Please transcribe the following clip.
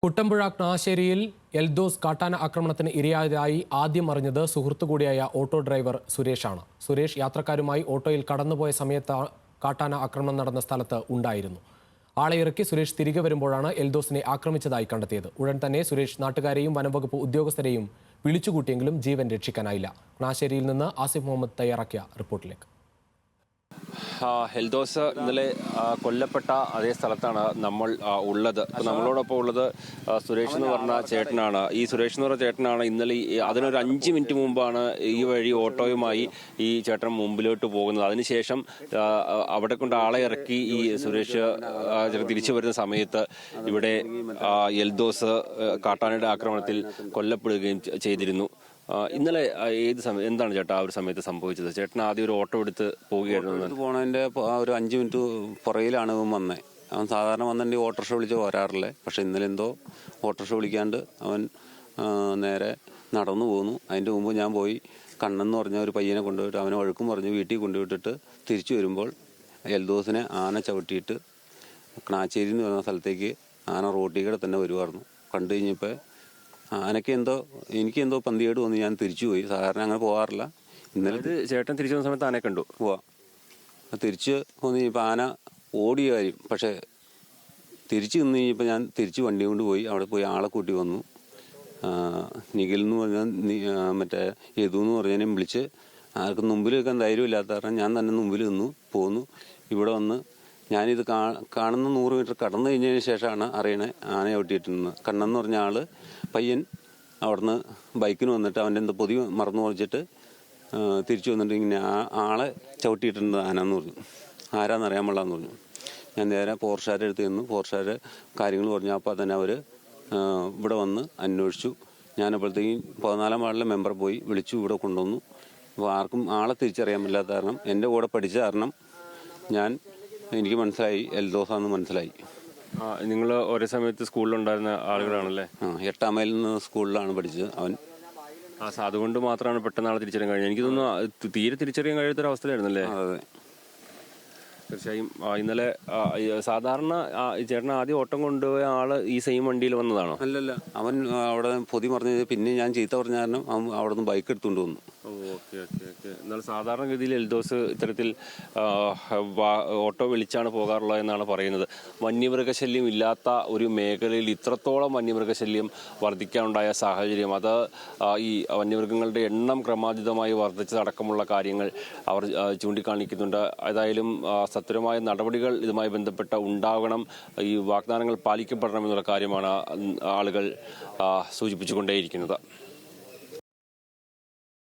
കുട്ടമ്പുഴ ക്നാശ്ശേരിയിൽ എൽദോസ് കാട്ടാന ആക്രമണത്തിന് ഇരയായതായി ആദ്യം അറിഞ്ഞത് സുഹൃത്തുകൂടിയായ ഓട്ടോ ഡ്രൈവർ സുരേഷാണ്. സുരേഷ് യാത്രക്കാരുമായി ഓട്ടോയിൽ കടന്നുപോയ സമയത്ത് കാട്ടാന ആക്രമണം നടന്ന സ്ഥലത്ത് ഉണ്ടായിരുന്നു. ആളെ ഇറക്കി സുരേഷ് തിരികെ വരുമ്പോഴാണ് എൽദോസിനെ ആക്രമിച്ചതായി കണ്ടെത്തിയത്. ഉടൻ തന്നെ സുരേഷ് നാട്ടുകാരെയും വനംവകുപ്പ് ഉദ്യോഗസ്ഥരെയും വിളിച്ചുകൂട്ടിയെങ്കിലും ജീവൻ രക്ഷിക്കാനായില്ല. ക്നാശ്ശേരിയിൽ നിന്ന് ആസിഫ് മുഹമ്മദ് തയ്യാറാക്കിയ റിപ്പോർട്ടിലേക്ക്. എൽദോസ് ഇന്നലെ കൊല്ലപ്പെട്ട അതേ സ്ഥലത്താണ് നമ്മൾ ഉള്ളത്. നമ്മളോടൊപ്പം ഉള്ളത് സുരേഷ് എന്ന് പറഞ്ഞ ചേട്ടനാണ്. ഈ സുരേഷ് എന്ന് പറഞ്ഞ ചേട്ടനാണ് ഇന്നലെ അതിനൊരു 5 മിനിറ്റ് മുമ്പാണ് ഈ വഴി ഓട്ടോയുമായി ഈ ചേട്ടൻ മുമ്പിലോട്ട് പോകുന്നത്. അതിനുശേഷം അവിടെ കൊണ്ട് ആളെ ഇറക്കി ഈ സുരേഷ് തിരിച്ചു വരുന്ന സമയത്ത് ഇവിടെ എൽദോസ് കാട്ടാനയുടെ ആക്രമണത്തിൽ കൊല്ലപ്പെടുകയും ചെയ്തിരുന്നു. ഇന്നലെ ഏത് സമയം എന്താണ് ചേട്ടാ ആ ഒരു സമയത്ത് സംഭവിച്ചത്? ചേട്ടൻ ആദ്യം ഒരു ഓട്ടോ എടുത്ത് പോവുകയായിരുന്നു. പോണതിൻ്റെ ഒരു 5 മിനിറ്റ് പുറകിലാണ് അവൻ വന്നത്. അവൻ സാധാരണ വന്നിട്ട് ഓട്ടോറിക്ഷ വിളിച്ച് വരാറില്ലേ. പക്ഷെ ഇന്നലെ എന്തോ ഓട്ടോറിക്ഷ വിളിക്കാണ്ട് അവൻ നേരെ നടന്നു പോന്നു. അതിൻ്റെ മുമ്പ് ഞാൻ പോയി കണ്ണെന്ന് പറഞ്ഞ ഒരു പയ്യനെ കൊണ്ടുപോയിട്ട് അവനെ വഴക്കും പറഞ്ഞ് വീട്ടിൽ കൊണ്ടുപോയിട്ടിട്ട് തിരിച്ചു വരുമ്പോൾ എൽദോസിനെ ആന ചവിട്ടിയിട്ട് ക്നാശ്ശേരി എന്ന് പറയുന്ന സ്ഥലത്തേക്ക് ആന റോട്ടിൽ തന്നെ വരുമായിരുന്നു. കണ്ടു കഴിഞ്ഞപ്പോൾ എനിക്കെന്തോ പന്തികേട് വന്ന് ഞാൻ തിരിച്ചു പോയി. സാധാരണ അങ്ങനെ പോകാറില്ല. ഇന്നലെ ചേട്ടൻ തിരിച്ചു വന്ന സമയത്ത് ആനയെ കണ്ടു. തിരിച്ച് വന്ന് കഴിഞ്ഞപ്പോൾ ആന ഓടിയ കാര്യം. പക്ഷേ തിരിച്ച് നിന്ന് കഴിഞ്ഞപ്പോൾ ഞാൻ തിരിച്ച് വണ്ടി കൊണ്ട് പോയി. അവിടെ പോയി ആളെ കൂട്ടി വന്നു. നിഖിൽ എന്ന് പറഞ്ഞാൽ മറ്റേ യദു എന്ന് പറഞ്ഞതിനെ വിളിച്ച് ആർക്കും മുമ്പിൽ വെക്കാൻ ധൈര്യമില്ലാത്ത കാരണം ഞാൻ തന്നെ മുമ്പിൽ നിന്നു പോന്നു. ഇവിടെ വന്ന് ഞാനിത് കാണുന്ന 100 മീറ്റർ കടന്നു കഴിഞ്ഞതിന് ശേഷമാണ് അറിയണേ ആന ചവിട്ടിയിട്ടുണ്ട്. കണ്ണെന്ന് പറഞ്ഞ ആള് പയ്യൻ അവിടുന്ന് ബൈക്കിന് വന്നിട്ട് അവൻ്റെ എന്താ പൊതി മറന്നു വെച്ചിട്ട് തിരിച്ചു വന്നിട്ട് ഇങ്ങനെ ആളെ ചവിട്ടിയിട്ടുണ്ട് ആനയെന്ന് പറഞ്ഞു. ആരാന്നറിയാൻ പാടില്ലാന്ന് പറഞ്ഞു. ഞാൻ നേരെ പോർഷാരെ അടുത്ത് ചെന്നു. പോർഷാര് കാര്യങ്ങൾ പറഞ്ഞു. അപ്പോൾ തന്നെ അവർ ഇവിടെ വന്ന് അന്വേഷിച്ചു. ഞാനപ്പോഴത്തേക്കും 14-ാം വാർഡിലെ മെമ്പർ പോയി വിളിച്ചു ഇവിടെ കൊണ്ടുവന്നു. അപ്പോൾ ആർക്കും ആളെ തിരിച്ചറിയാൻ പറ്റാത്ത കാരണം എൻ്റെ കൂടെ പഠിച്ച കാരണം എനിക്ക് മനസ്സിലായി എൽദോസാന്ന് മനസ്സിലായി. നിങ്ങൾ ഒരേ സമയത്ത് സ്കൂളിലുണ്ടായിരുന്ന ആളുകളാണല്ലേ? 8-ാം മൈലിൽ നിന്ന് സ്കൂളിലാണ് പഠിച്ചത് അവൻ. അതുകൊണ്ട് മാത്രമാണ് പെട്ടെന്ന് ആളെ തിരിച്ചറിയാൻ കഴിഞ്ഞത്. എനിക്ക് തോന്നുന്നു തീരെ തിരിച്ചറിയാൻ കഴിയാത്തൊരവസ്ഥയിലായിരുന്നല്ലേ? അതെ, തീർച്ചയായും. ഇന്നലെ സാധാരണ ചേട്ടൻ ആദ്യം ഓട്ടം കൊണ്ടുപോയ ആള് ഈ സെയിം വണ്ടിയിൽ വന്നതാണോ? അല്ലല്ല, അവൻ അവിടെ പൊതി മറിഞ്ഞത് പിന്നെ ഞാൻ ചീത്ത പറഞ്ഞ കാരണം അവൻ അവിടെ നിന്ന് ബൈക്ക് എടുത്തുകൊണ്ട് വന്നു. ഓക്കെ. എന്നാൽ സാധാരണഗതിയിൽ എൽദോസ് ഇത്തരത്തിൽ ഓട്ടോ വിളിച്ചാണ് പോകാറുള്ളത് എന്നാണ് പറയുന്നത്. വന്യമൃഗശല്യം ഇല്ലാത്ത ഒരു മേഖലയിൽ ഇത്രത്തോളം വന്യമൃഗശല്യം വർദ്ധിക്കാനുണ്ടായ സാഹചര്യം, അത് ഈ വന്യമൃഗങ്ങളുടെ എണ്ണം ക്രമാതീതമായി വർദ്ധിച്ചതടക്കമുള്ള കാര്യങ്ങൾ അവർ ചൂണ്ടിക്കാണിക്കുന്നുണ്ട്. ഏതായാലും സത്വരമായ നടപടികൾ ഇതുമായി ബന്ധപ്പെട്ട ഉണ്ടാകണം, ഈ വാഗ്ദാനങ്ങൾ പാലിക്കപ്പെടണമെന്നുള്ള കാര്യമാണ് ആളുകൾ സൂചിപ്പിച്ചുകൊണ്ടേയിരിക്കുന്നത്.